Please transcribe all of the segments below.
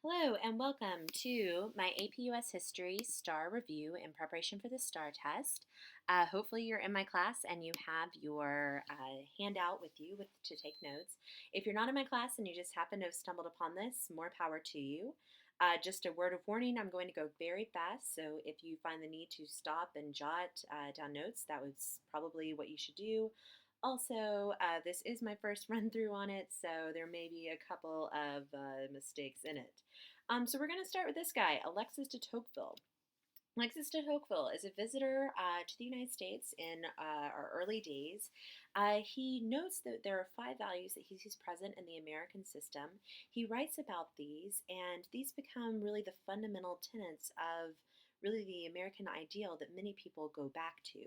Hello and welcome to my AP US History STAAR Review in preparation for the STAAR test. Hopefully you're in my class and you have your handout with you to take notes. If you're not in my class and you just happen to have stumbled upon this, more power to you. Just a word of warning, I'm going to go very fast, so if you find the need to stop and jot down notes, that was probably what you should do. Also, this is my first run through on it, so there may be a couple of mistakes in it. So we're going to start with this guy, Alexis de Tocqueville. Alexis de Tocqueville is a visitor to the United States in our early days. He notes that there are 5 values that he sees present in the American system. He writes about these, and these become really the fundamental tenets of really the American ideal that many people go back to.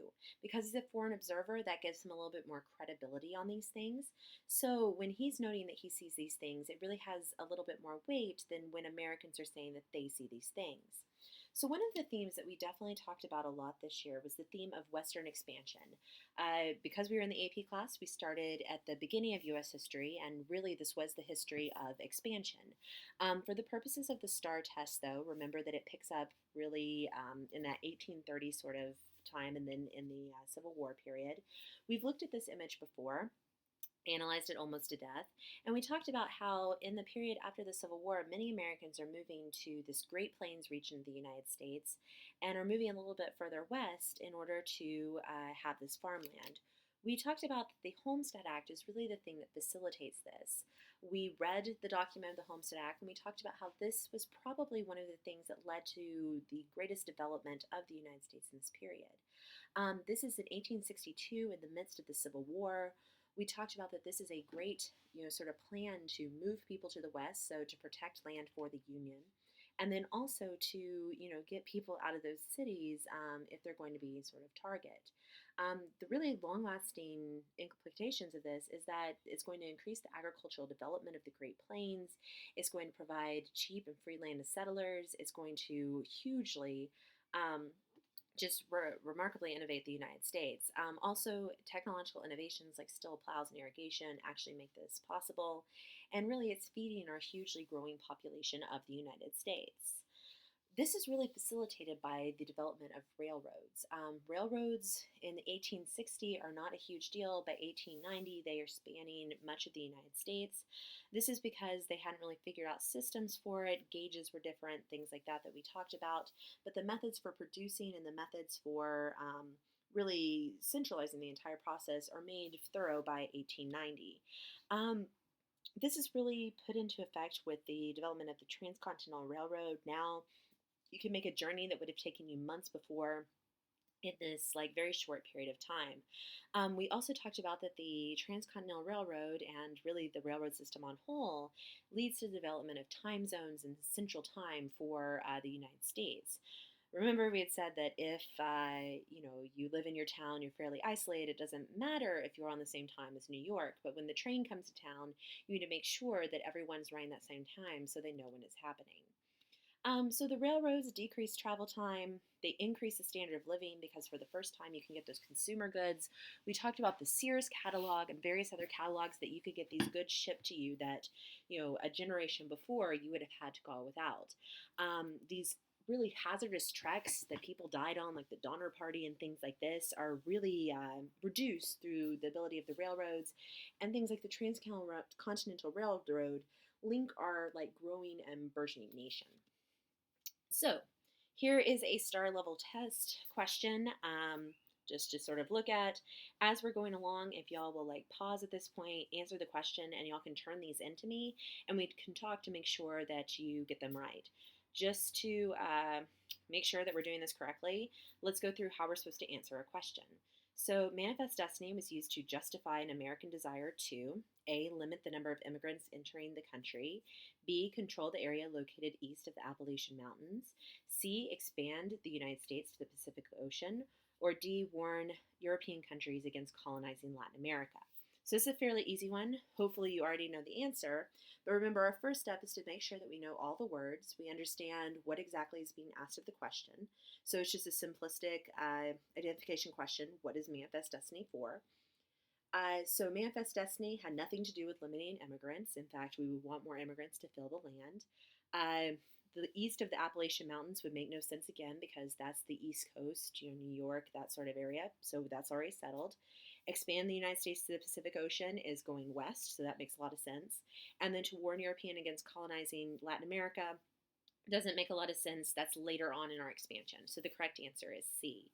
Because he's a foreign observer, that gives him a little bit more credibility on these things. So when he's noting that he sees these things, it really has a little bit more weight than when Americans are saying that they see these things. So one of the themes that we definitely talked about a lot this year was the theme of Western expansion. Because we were in the AP class, we started at the beginning of U.S. history, and really this was the history of expansion. For the purposes of the STAAR test, though, remember that it picks up really in that 1830 sort of time and then in the Civil War period. We've looked at this image before, analyzed it almost to death. And we talked about how in the period after the Civil War, many Americans are moving to this Great Plains region of the United States and are moving a little bit further west in order to have this farmland. We talked about that the Homestead Act is really the thing that facilitates this. We read the document of the Homestead Act and we talked about how this was probably one of the things that led to the greatest development of the United States in this period. This is in 1862 in the midst of the Civil War. We talked about that this is a great, sort of plan to move people to the west, so to protect land for the Union, and then also to, get people out of those cities if they're going to be sort of target. The really long-lasting implications of this is that it's going to increase the agricultural development of the Great Plains. It's going to provide cheap and free land to settlers. It's going to hugely just remarkably innovate the United States. Also, technological innovations like still plows and irrigation actually make this possible. And really, it's feeding our hugely growing population of the United States. This is really facilitated by the development of railroads. Railroads in 1860 are not a huge deal. By 1890, they are spanning much of the United States. This is because they hadn't really figured out systems for it. Gauges were different, things like that we talked about. But the methods for producing and the methods for really centralizing the entire process are made thorough by 1890. This is really put into effect with the development of the Transcontinental Railroad. Now, you can make a journey that would have taken you months before in this very short period of time. We also talked about that the Transcontinental Railroad and really the railroad system on whole leads to the development of time zones and central time for the United States. Remember, we had said that if you live in your town, you're fairly isolated. It doesn't matter if you're on the same time as New York, but when the train comes to town, you need to make sure that everyone's running that same time so they know when it's happening. So the railroads decrease travel time. They increase the standard of living because for the first time you can get those consumer goods. We talked about the Sears catalog and various other catalogs that you could get these goods shipped to you that, a generation before you would have had to go without. These really hazardous treks that people died on, like the Donner Party and things like this, are really reduced through the ability of the railroads, and things like the Transcontinental Railroad link our growing and burgeoning nation. So here is a STAAR level test question just to sort of look at. As we're going along, if y'all will pause at this point, answer the question, and y'all can turn these into me, and we can talk to make sure that you get them right. Just to make sure that we're doing this correctly, let's go through how we're supposed to answer a question. So manifest destiny was used to justify an American desire to A, limit the number of immigrants entering the country, B, control the area located east of the Appalachian Mountains, C, expand the United States to the Pacific Ocean, or D, warn European countries against colonizing Latin America. So this is a fairly easy one. Hopefully you already know the answer. But remember, our first step is to make sure that we know all the words. We understand what exactly is being asked of the question. So it's just a simplistic identification question. What is manifest destiny for? So manifest destiny had nothing to do with limiting immigrants. In fact, we would want more immigrants to fill the land. The east of the Appalachian Mountains would make no sense again because that's the East Coast, New York, that sort of area. So that's already settled. Expand the United States to the Pacific Ocean is going west, so that makes a lot of sense. And then to warn European against colonizing Latin America doesn't make a lot of sense. That's later on in our expansion. So the correct answer is C.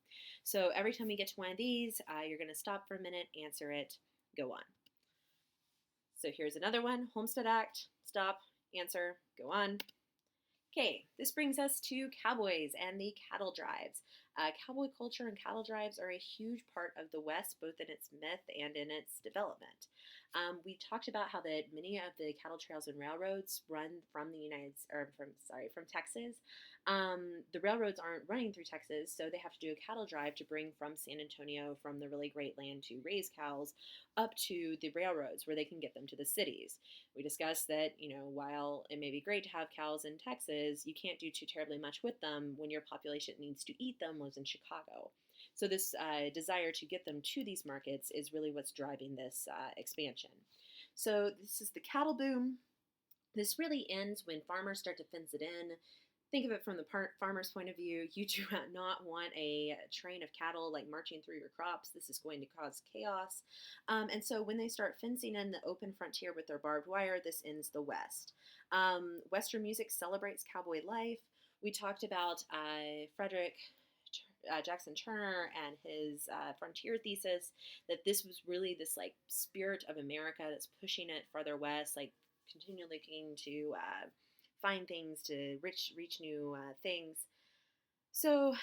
So every time you get to one of these, you're going to stop for a minute, answer it, go on. So here's another one. Homestead Act, stop, answer, go on. Okay, this brings us to cowboys and the cattle drives. Cowboy culture and cattle drives are a huge part of the West, both in its myth and in its development. We talked about how that many of the cattle trails and railroads run from from Texas. The railroads aren't running through Texas, so they have to do a cattle drive to bring from San Antonio, from the really great land to raise cows, up to the railroads where they can get them to the cities. We discussed that, while it may be great to have cows in Texas, you can't do too terribly much with them when your population needs to eat them was in Chicago. So this desire to get them to these markets is really what's driving this expansion. So this is the cattle boom. This really ends when farmers start to fence it in. Think of it from the farmer's point of view. You do not want a train of cattle like marching through your crops. This is going to cause chaos. And so when they start fencing in the open frontier with their barbed wire, this ends the West. Western music celebrates cowboy life. We talked about Frederick Jackson Turner and his frontier thesis, that this was really this like spirit of America that's pushing it farther west, like continually looking to find things to reach new things. So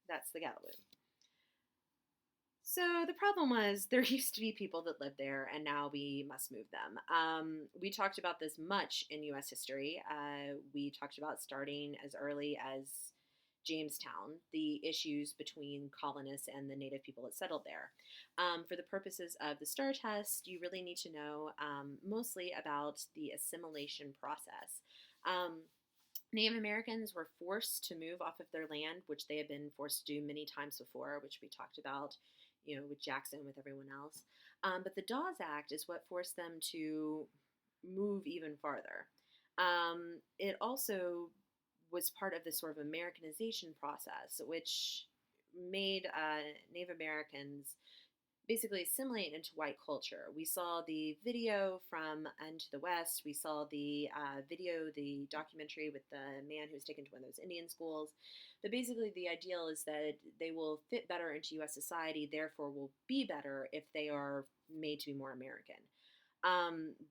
that's the cattle boom. So the problem was there used to be people that lived there, and now we must move them. We talked about this much in U.S. history. We talked about starting as early as Jamestown, the issues between colonists and the native people that settled there. For the purposes of the STAAR test, you really need to know mostly about the assimilation process. Native Americans were forced to move off of their land, which they had been forced to do many times before, which we talked about, with Jackson, with everyone else. But the Dawes Act is what forced them to move even farther. It also was part of this sort of Americanization process, which made Native Americans basically assimilate into white culture. We saw the video from Into the West. We saw the the documentary with the man who was taken to one of those Indian schools. But basically the ideal is that they will fit better into U.S. society, therefore will be better if they are made to be more American.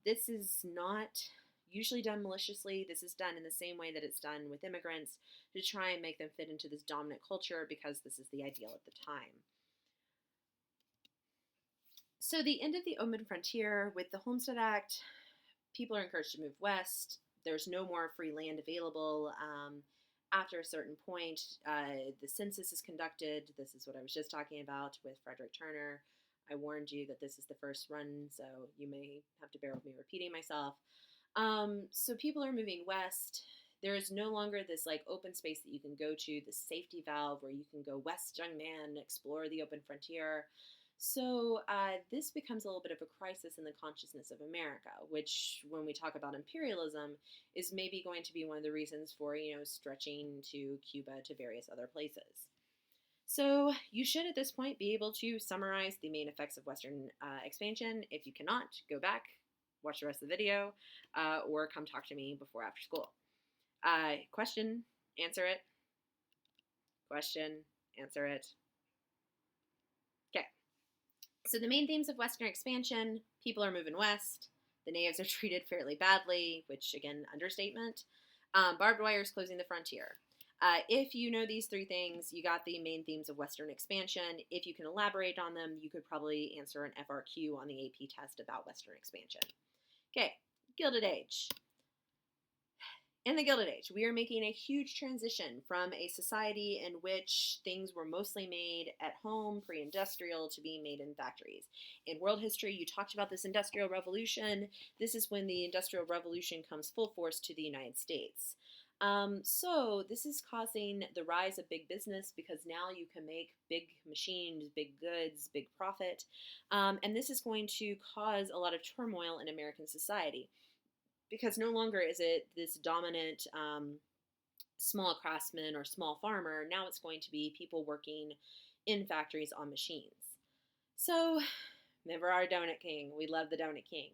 This is not usually done maliciously. This is done in the same way that it's done with immigrants, to try and make them fit into this dominant culture because this is the ideal at the time. So the end of the open frontier with the Homestead Act, people are encouraged to move west. There's no more free land available. After a certain point, the census is conducted. This is what I was just talking about with Frederick Turner. I warned you that this is the first run, so you may have to bear with me repeating myself. So people are moving west. There is no longer this like open space that you can go to, the safety valve where you can go west, young man, explore the open frontier. So this becomes a little bit of a crisis in the consciousness of America, which, when we talk about imperialism, is maybe going to be one of the reasons for, stretching to Cuba, to various other places. So you should at this point be able to summarize the main effects of Western expansion. If you cannot, go back, watch the rest of the video, or come talk to me before after school. Question, answer it. Question, answer it. Okay. So the main themes of Western expansion: people are moving west, the natives are treated fairly badly, which, again, understatement. Barbed wire is closing the frontier. If you know these three things, you got the main themes of Western expansion. If you can elaborate on them, you could probably answer an FRQ on the AP test about Western expansion. Okay, Gilded Age. In the Gilded Age, we are making a huge transition from a society in which things were mostly made at home, pre-industrial, to being made in factories. In world history, you talked about this Industrial Revolution. This is when the Industrial Revolution comes full force to the United States. So this is causing the rise of big business, because now you can make big machines, big goods, big profit. And this is going to cause a lot of turmoil in American society. because no longer is it this dominant small craftsman or small farmer. Now it's going to be people working in factories on machines. So, remember our Donut King. We love the Donut King.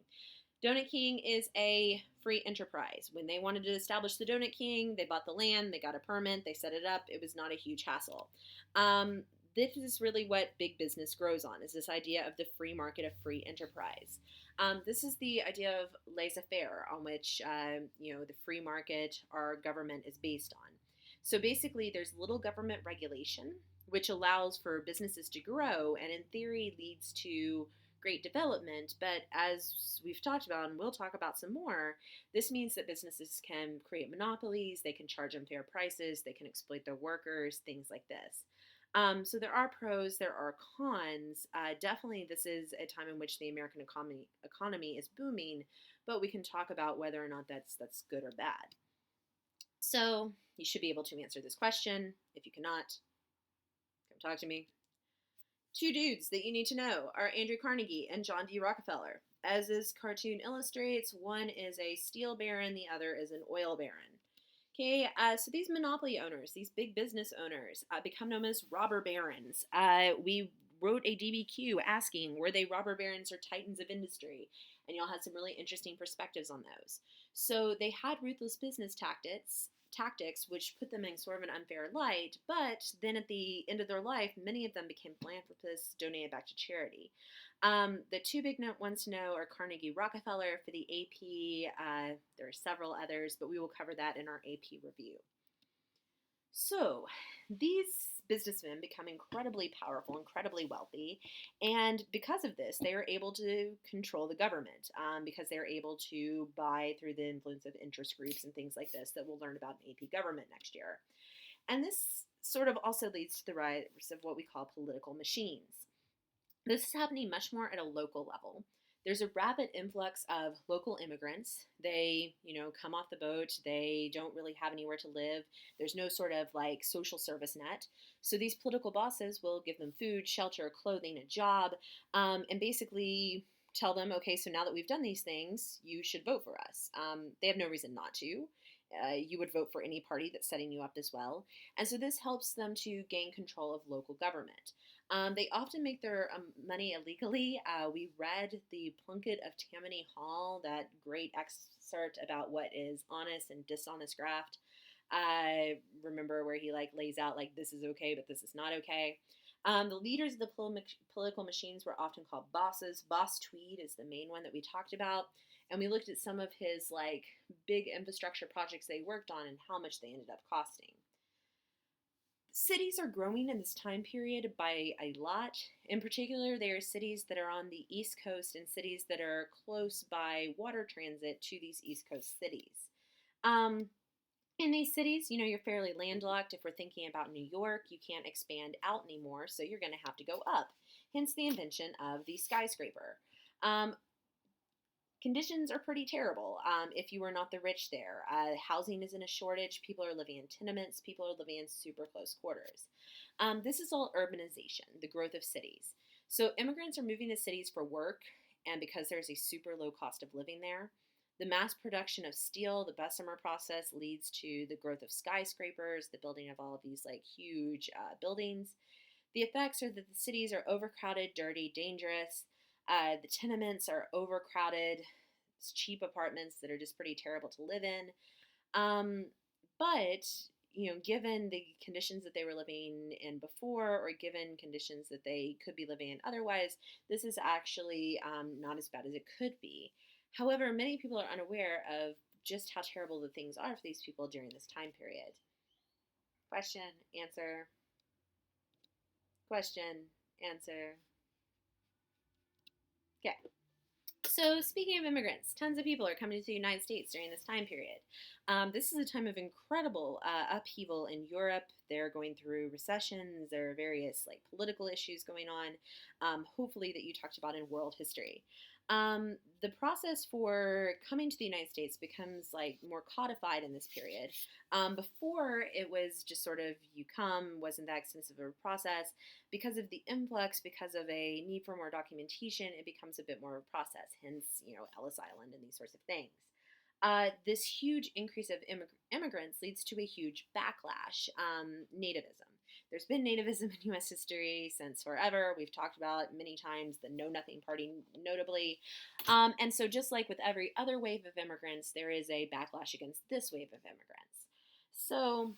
Donut King is a free enterprise. When they wanted to establish the Donut King, they bought the land, they got a permit, they set it up. It was not a huge hassle. This is really what big business grows on, is this idea of the free market of free enterprise. This is the idea of laissez-faire, on which the free market, our government, is based on. So basically, there's little government regulation, which allows for businesses to grow, and in theory leads to great development. But as we've talked about, and we'll talk about some more, this means that businesses can create monopolies, they can charge unfair prices, they can exploit their workers, things like this. So there are pros, there are cons. Definitely, this is a time in which the American economy is booming, but we can talk about whether or not that's good or bad. So you should be able to answer this question. If you cannot, come talk to me. Two dudes that you need to know are Andrew Carnegie and John D. Rockefeller. As this cartoon illustrates, one is a steel baron, the other is an oil baron. Okay, so these monopoly owners, these big business owners, become known as robber barons. We wrote a DBQ asking, were they robber barons or titans of industry? And y'all had some really interesting perspectives on those. So they had ruthless business tactics, which put them in sort of an unfair light, but then at the end of their life, many of them became philanthropists, donated back to charity. The two big ones to know are Carnegie Rockefeller for the AP. There are several others, but we will cover that in our AP review. So these businessmen become incredibly powerful, incredibly wealthy, and because of this, they are able to control the government because they're able to buy through the influence of interest groups and things like this that we'll learn about in AP government next year. And this sort of also leads to the rise of what we call political machines. This is happening much more at a local level. There's a rapid influx of local immigrants. They, come off the boat. They don't really have anywhere to live. There's no sort of like social service net. So these political bosses will give them food, shelter, clothing, a job, and basically tell them, okay, so now that we've done these things, you should vote for us. They have no reason not to. You would vote for any party that's setting you up as well. And so this helps them to gain control of local government. They often make their money illegally. We read The Plunket of Tammany Hall, that great excerpt about what is honest and dishonest graft. I remember where he lays out this is okay, but this is not okay. The leaders of the political machines were often called bosses. Boss Tweed is the main one that we talked about. And we looked at some of his big infrastructure projects they worked on and how much they ended up costing. Cities are growing in this time period by a lot. In particular, there are cities that are on the East Coast and cities that are close by water transit to these East Coast cities. In these cities, you're fairly landlocked. If we're thinking about New York, you can't expand out anymore, so you're going to have to go up. Hence the invention of the skyscraper. Conditions are pretty terrible if you are not the rich there. Housing is in a shortage. People are living in tenements. People are living in super close quarters. This is all urbanization, the growth of cities. So immigrants are moving to cities for work, and because there's a super low cost of living there. The mass production of steel, the Bessemer process, leads to the growth of skyscrapers, the building of all of these huge buildings. The effects are that the cities are overcrowded, dirty, dangerous. The tenements are overcrowded. It's cheap apartments that are just pretty terrible to live in. But given the conditions that they were living in before, or given conditions that they could be living in otherwise, this is actually not as bad as it could be. However, many people are unaware of just how terrible the things are for these people during this time period. Question, answer. Question, answer. Okay. So speaking of immigrants, tons of people are coming to the United States during this time period. This is a time of incredible upheaval in Europe. They're going through recessions. There are various political issues going on, hopefully that you talked about in world history. The process for coming to the United States becomes more codified in this period. Before, it was just sort of you come, wasn't that extensive of a process. Because of the influx, because of a need for more documentation, it becomes a bit more of a process, hence, Ellis Island and these sorts of things. This huge increase of immigrants leads to a huge backlash. Nativism. There's been nativism in U.S. history since forever. We've talked about it many times, the Know Nothing Party, notably. And so, just like with every other wave of immigrants, there is a backlash against this wave of immigrants. So,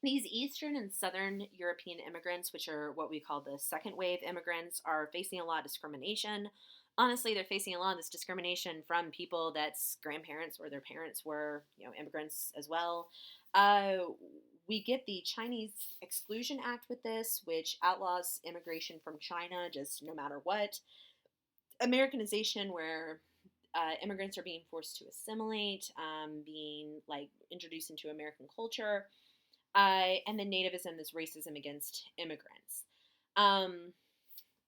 these Eastern and Southern European immigrants, which are what we call the second wave immigrants, are facing a lot of discrimination. Honestly, they're facing a lot of this discrimination from people that's grandparents or their parents were, immigrants as well. Uh, we get the Chinese Exclusion Act with this, which outlaws immigration from China just no matter what. Americanization, where immigrants are being forced to assimilate, being like introduced into American culture, and then nativism is racism against immigrants. Um,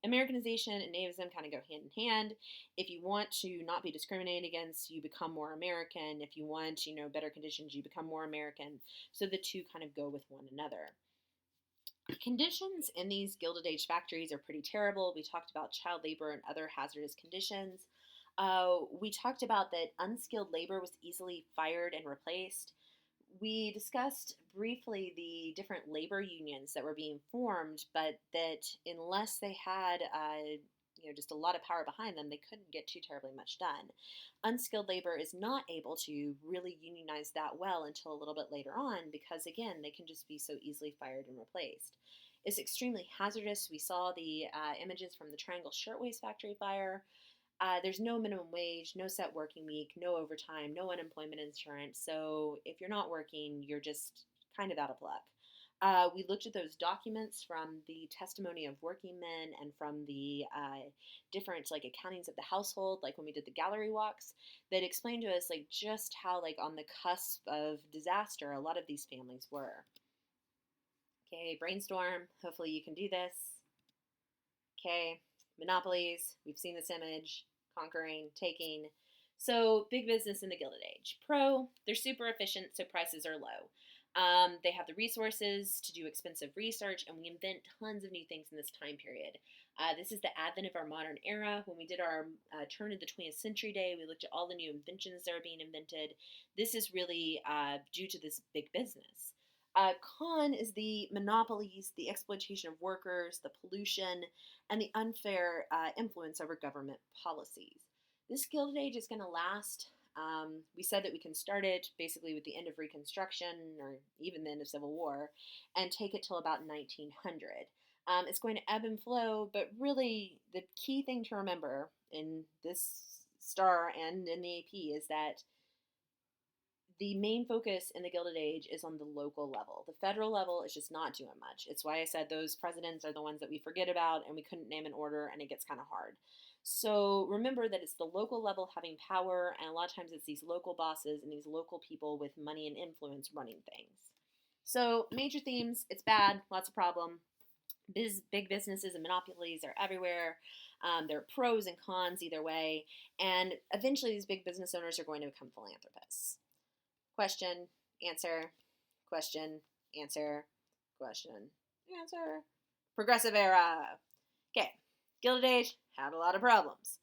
Americanization and nativism kind of go hand in hand. If you want to not be discriminated against, you become more American. If you want, better conditions, you become more American. So the two kind of go with one another. Conditions in these Gilded Age factories are pretty terrible. We talked about child labor and other hazardous conditions. We talked about that unskilled labor was easily fired and replaced. We discussed briefly the different labor unions that were being formed, but that unless they had just a lot of power behind them, they couldn't get too terribly much done. Unskilled labor is not able to really unionize that well until a little bit later on because, again, they can just be so easily fired and replaced. It's extremely hazardous. We saw the images from the Triangle Shirtwaist Factory fire. There's no minimum wage, no set working week, no overtime, no unemployment insurance. So if you're not working, you're just kind of out of luck. We looked at those documents from the testimony of working men and from the different accountings of the household, like when we did the gallery walks, that explained to us just how on the cusp of disaster a lot of these families were. Okay, brainstorm. Hopefully you can do this. Okay, monopolies. We've seen this image. Conquering, taking. So big business in the Gilded Age. Pro, they're super efficient, so prices are low. They have the resources to do expensive research, and we invent tons of new things in this time period. This is the advent of our modern era. When we did our turn of the 20th century day, we looked at all the new inventions that are being invented. This is really due to this big business. Con is the monopolies, the exploitation of workers, the pollution, and the unfair influence over government policies. This Gilded Age is going to last. We said that we can start it basically with the end of Reconstruction, or even the end of Civil War, and take it till about 1900. It's going to ebb and flow, but really the key thing to remember in this STAAR and in the AP is that the main focus in the Gilded Age is on the local level. The federal level is just not doing much. It's why I said those presidents are the ones that we forget about and we couldn't name an order, and it gets kind of hard. So remember that it's the local level having power, and a lot of times it's these local bosses and these local people with money and influence running things. So major themes, it's bad, lots of problem. Big businesses and monopolies are everywhere. There are pros and cons either way, and eventually these big business owners are going to become philanthropists. Question, answer, question, answer, question, answer. Progressive era. Okay, Gilded Age had a lot of problems.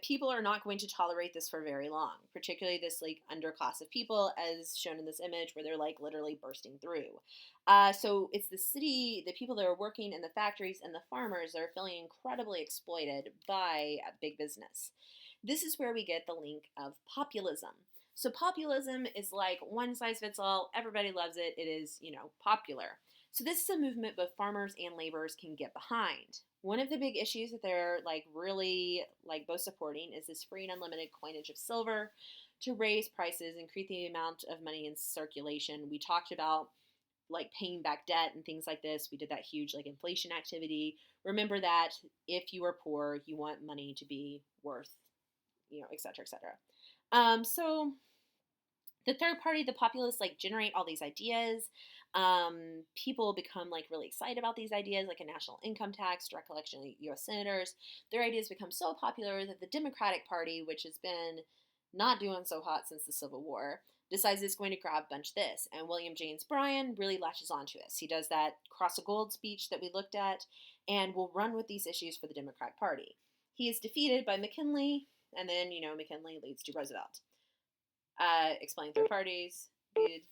People are not going to tolerate this for very long, particularly this underclass of people, as shown in this image, where they're literally bursting through. So it's the city, the people that are working in the factories, and the farmers that are feeling incredibly exploited by big business. This is where we get the link of populism. So populism is one size fits all. Everybody loves it. It is, popular. So this is a movement both farmers and laborers can get behind. One of the big issues that they're really both supporting is this free and unlimited coinage of silver to raise prices, increase the amount of money in circulation. We talked about paying back debt and things like this. We did that huge inflation activity. Remember that if you are poor, you want money to be worth, et cetera, et cetera. So the third party, the populists, generate all these ideas. People become really excited about these ideas, like a national income tax, direct election of U.S. senators. Their ideas become so popular that the Democratic Party, which has been not doing so hot since the Civil War, decides it's going to grab a bunch of this. And William James Bryan really latches onto this. He does that Cross of Gold speech that we looked at and will run with these issues for the Democratic Party. He is defeated by McKinley, and then, McKinley leads to Roosevelt. Explain third parties. Good.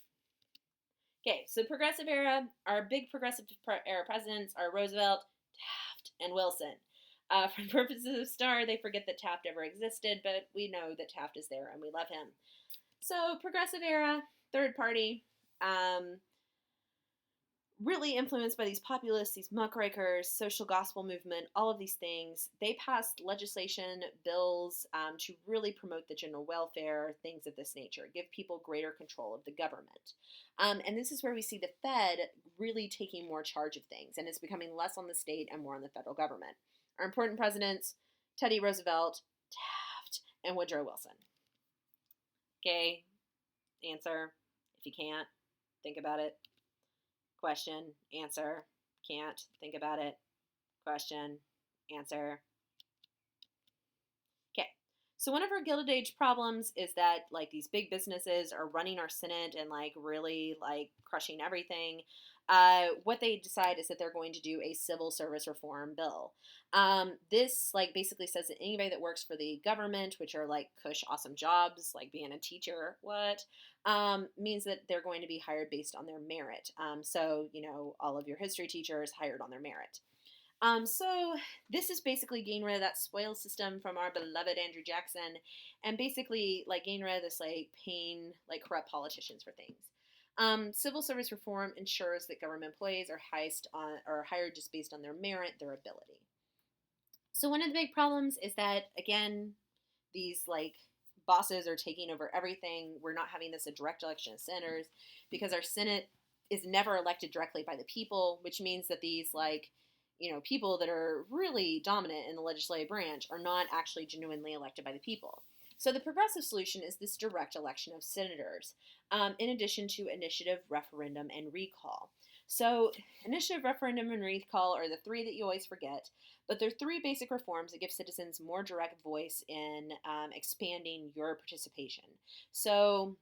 Okay, so progressive era, our big progressive era presidents are Roosevelt, Taft, and Wilson. For the purposes of STAAR, they forget that Taft ever existed, but we know that Taft is there and we love him. So, progressive era, third party, um, really influenced by these populists, these muckrakers, social gospel movement, all of these things. They passed legislation, bills to really promote the general welfare, things of this nature, give people greater control of the government. And this is where we see the Fed really taking more charge of things, and it's becoming less on the state and more on the federal government. Our important presidents, Teddy Roosevelt, Taft, and Woodrow Wilson. Okay, answer. If you can't, think about it. Question, answer, can't, think about it. Question, answer. Okay. So one of our Gilded Age problems is that like these big businesses are running our Senate and like really like crushing everything. What they decide is that they're going to do a civil service reform bill. This like basically says that anybody that works for the government, which are like cush awesome jobs, like being a teacher, means that they're going to be hired based on their merit. So you know all of your history teachers hired on their merit. So this is basically getting rid of that spoil system from our beloved Andrew Jackson, and basically like getting rid of this like paying like corrupt politicians for things. Civil service reform ensures that government employees are hired just based on their merit, their ability. So one of the big problems is that again, these like bosses are taking over everything. We're not having this a direct election of senators because our Senate is never elected directly by the people, which means that these like people that are really dominant in the legislative branch are not actually genuinely elected by the people. So the progressive solution is this direct election of senators, in addition to initiative, referendum, and recall. So initiative, referendum, and recall are the three that you always forget, but they're three basic reforms that give citizens more direct voice in expanding your participation. So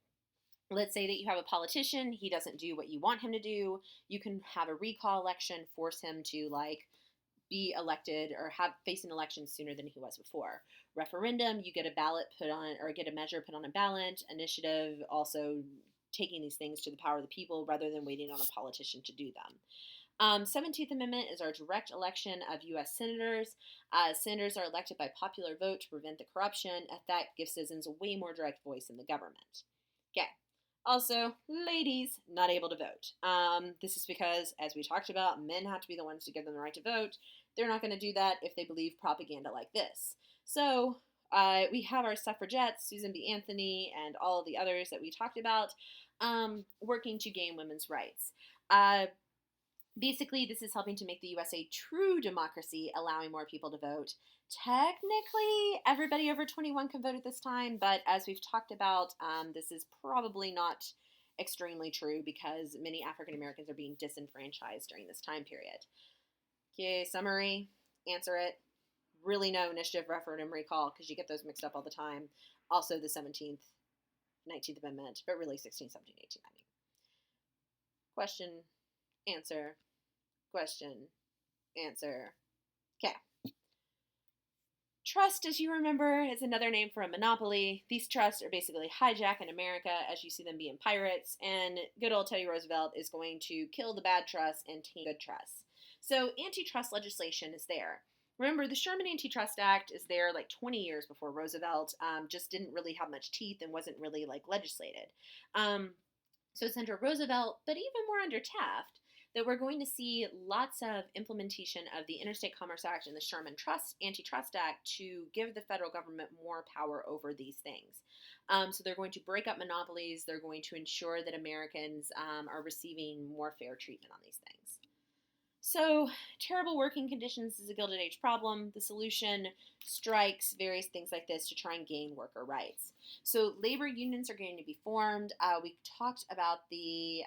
let's say that you have a politician, he doesn't do what you want him to do. You can have a recall election, force him to like be elected or have face an election sooner than he was before. Referendum, you get a ballot put on or get a measure put on a ballot. Initiative, also taking these things to the power of the people rather than waiting on a politician to do them. 17th Amendment is our direct election of U.S. senators. Senators are elected by popular vote to prevent the corruption. That gives citizens a way more direct voice in the government. Okay. Also, ladies not able to vote. This is because, as we talked about, men have to be the ones to give them the right to vote. They're not going to do that if they believe propaganda like this. So we have our suffragettes, Susan B. Anthony, and all of the others that we talked about, working to gain women's rights. Basically, this is helping to make the U.S. a true democracy, allowing more people to vote. Technically, everybody over 21 can vote at this time, but as we've talked about, this is probably not extremely true because many African Americans are being disenfranchised during this time period. Okay, summary, answer it. Really no initiative, referendum, recall, because you get those mixed up all the time. Also the 17th, 19th Amendment, but really 16, 17, 18, 19. Question, answer, question, answer. Okay. Trust, as you remember, is another name for a monopoly. These trusts are basically hijack in America as you see them being pirates, and good old Teddy Roosevelt is going to kill the bad trusts and take good trusts. So antitrust legislation is there. Remember, the Sherman Antitrust Act is there like 20 years before Roosevelt, just didn't really have much teeth and wasn't really like legislated. So it's under Roosevelt, but even more under Taft, that we're going to see lots of implementation of the Interstate Commerce Act and the Sherman Antitrust Act to give the federal government more power over these things. So they're going to break up monopolies. They're going to ensure that Americans are receiving more fair treatment on these things. So, terrible working conditions is a Gilded Age problem. The solution, strikes, various things like this to try and gain worker rights. So, labor unions are going to be formed. We talked about the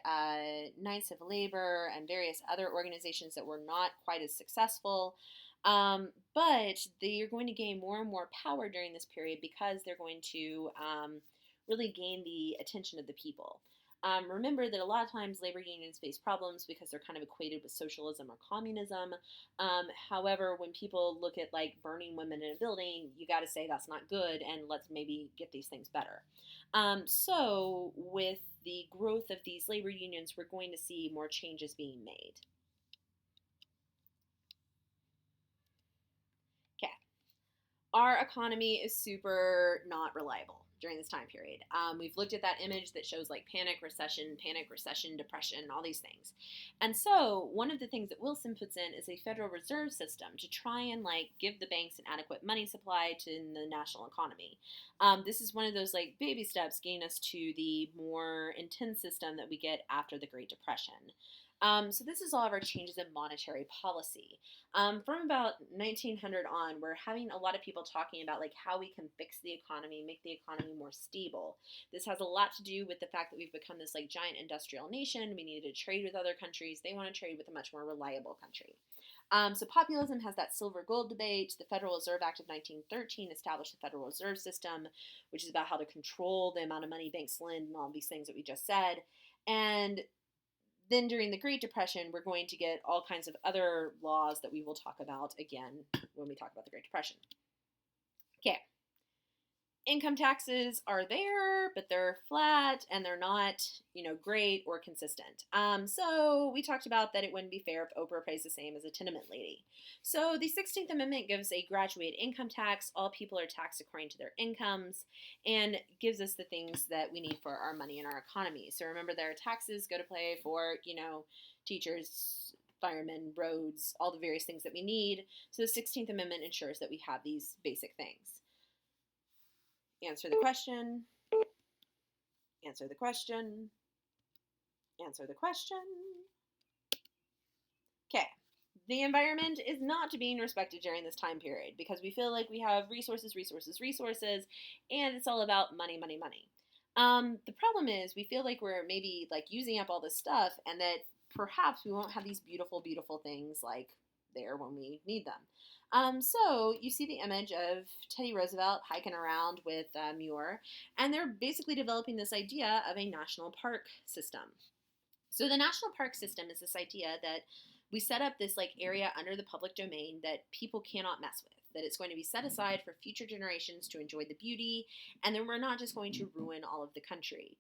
Knights of Labor and various other organizations that were not quite as successful. But they are going to gain more and more power during this period because they're going to really gain the attention of the people. Remember that a lot of times labor unions face problems because they're kind of equated with socialism or communism. However, when people look at like burning women in a building, you got to say that's not good, and let's maybe get these things better. So, with the growth of these labor unions, we're going to see more changes being made. Okay. Our economy is super not reliable during this time period. We've looked at that image that shows like panic, recession, depression, all these things. And so one of the things that Wilson puts in is a Federal Reserve System to try and like give the banks an adequate money supply to the national economy. This is one of those like baby steps getting us to the more intense system that we get after the Great Depression. So this is all of our changes in monetary policy. From about 1900 on, we're having a lot of people talking about like how we can fix the economy, make the economy more stable. This has a lot to do with the fact that we've become this like giant industrial nation. We needed to trade with other countries. They want to trade with a much more reliable country. So populism has that silver gold debate. The Federal Reserve Act of 1913 established the Federal Reserve System, which is about how to control the amount of money banks lend and all these things that we just said. And then during the Great Depression, we're going to get all kinds of other laws that we will talk about again when we talk about the Great Depression. Okay. Income taxes are there, but they're flat and they're not, great or consistent. So we talked about that it wouldn't be fair if Oprah pays the same as a tenement lady. So the 16th Amendment gives a graduated income tax. All people are taxed according to their incomes and gives us the things that we need for our money and our economy. So remember, there are taxes go to play for, teachers, firemen, roads, all the various things that we need. So the 16th Amendment ensures that we have these basic things. Answer the question. Answer the question. Answer the question. Okay. The environment is not being respected during this time period because we feel like we have resources, and it's all about money. The problem is we feel like we're maybe like using up all this stuff and that perhaps we won't have these beautiful things like there when we need them. So you see the image of Teddy Roosevelt hiking around with Muir, and they're basically developing this idea of a national park system. So the national park system is this idea that we set up this like area under the public domain that people cannot mess with, that it's going to be set aside for future generations to enjoy the beauty, and then we're not just going to ruin all of the country.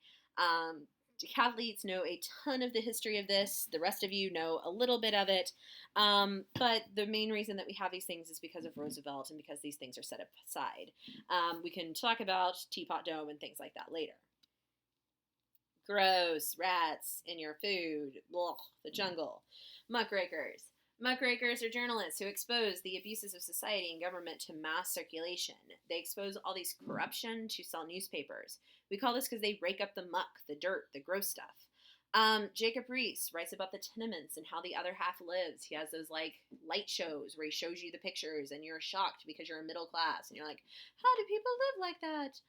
Decathletes know a ton of the history of this. The rest of you know a little bit of it. But the main reason that we have these things is because of Roosevelt and because these things are set aside. We can talk about Teapot Dome and things like that later. Gross, rats in your food, ugh, the jungle. Muckrakers. Muckrakers are journalists who expose the abuses of society and government to mass circulation. They expose all these corruption to sell newspapers. We call this because they rake up the muck, the dirt, the gross stuff. Jacob Riis writes about the tenements and how the other half lives. He has those like light shows where he shows you the pictures and you're shocked because you're a middle class and you're like, how do people live like that?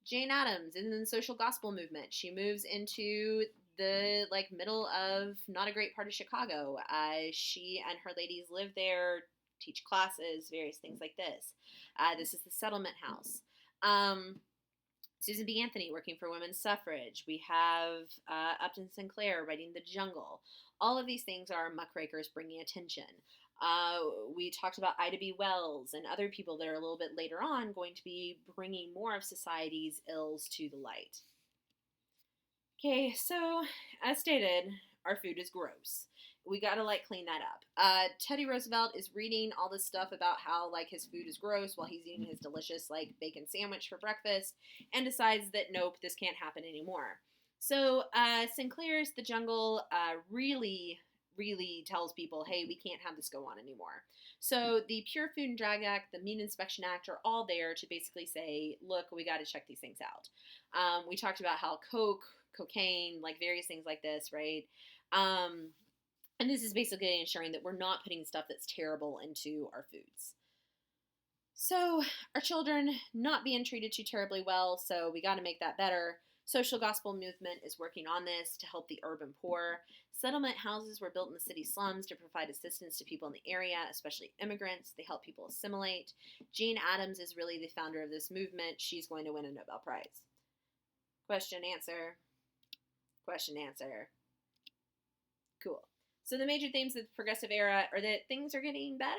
Jane Addams is in the social gospel movement. She moves into the like middle of not a great part of Chicago. She and her ladies live there, teach classes, various things like this. This is the Settlement House. Susan B. Anthony working for women's suffrage. We have Upton Sinclair writing The Jungle. All of these things are muckrakers bringing attention. We talked about Ida B. Wells and other people that are a little bit later on going to be bringing more of society's ills to the light. Okay, so as stated, our food is gross. We gotta like clean that up. Teddy Roosevelt is reading all this stuff about how like his food is gross while he's eating his delicious like bacon sandwich for breakfast and decides that nope, this can't happen anymore. So Sinclair's The Jungle really tells people, hey, we can't have this go on anymore. So the Pure Food and Drug Act, the Meat Inspection Act are all there to basically say, look, we got to check these things out. We talked about how cocaine, like various things like this, right? And this is basically ensuring that we're not putting stuff that's terrible into our foods. So our children not being treated too terribly well, so we got to make that better. Social gospel movement is working on this to help the urban poor. Settlement houses were built in the city slums to provide assistance to people in the area, especially immigrants. They help people assimilate. Jane Addams is really the founder of this movement. She's going to win a Nobel Prize. Question, answer. Question answer. Cool. So the major themes of the progressive era are that things are getting better.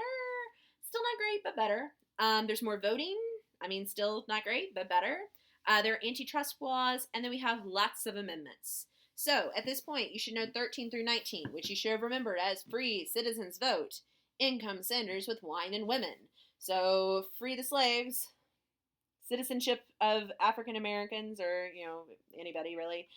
Still not great, but better. There's more voting. I mean, still not great, but better. There are antitrust laws, and then we have lots of amendments. So at this point, you should know 13 through 19, which you should have remembered as free citizens vote, income centers with wine and women. So free the slaves, citizenship of African Americans or, anybody really.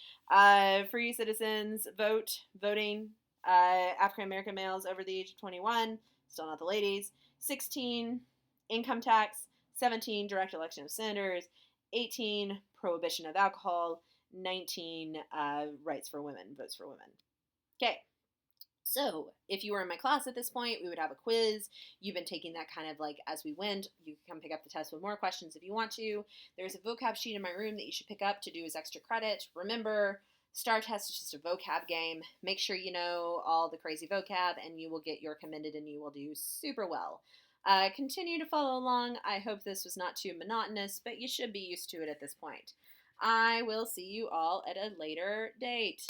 Free citizens, voting, African American males over the age of 21, still not the ladies. 16, income tax. 17, direct election of senators. 18, prohibition of alcohol. 19, rights for women, votes for women. Okay. So, if you were in my class at this point, we would have a quiz. You've been taking that kind of like as we went. You can come pick up the test with more questions if you want to. There's a vocab sheet in my room that you should pick up to do as extra credit. Remember, STAAR test is just a vocab game. Make sure you know all the crazy vocab and you will get your commended and you will do super well. Continue to follow along. I hope this was not too monotonous, but you should be used to it at this point. I will see you all at a later date.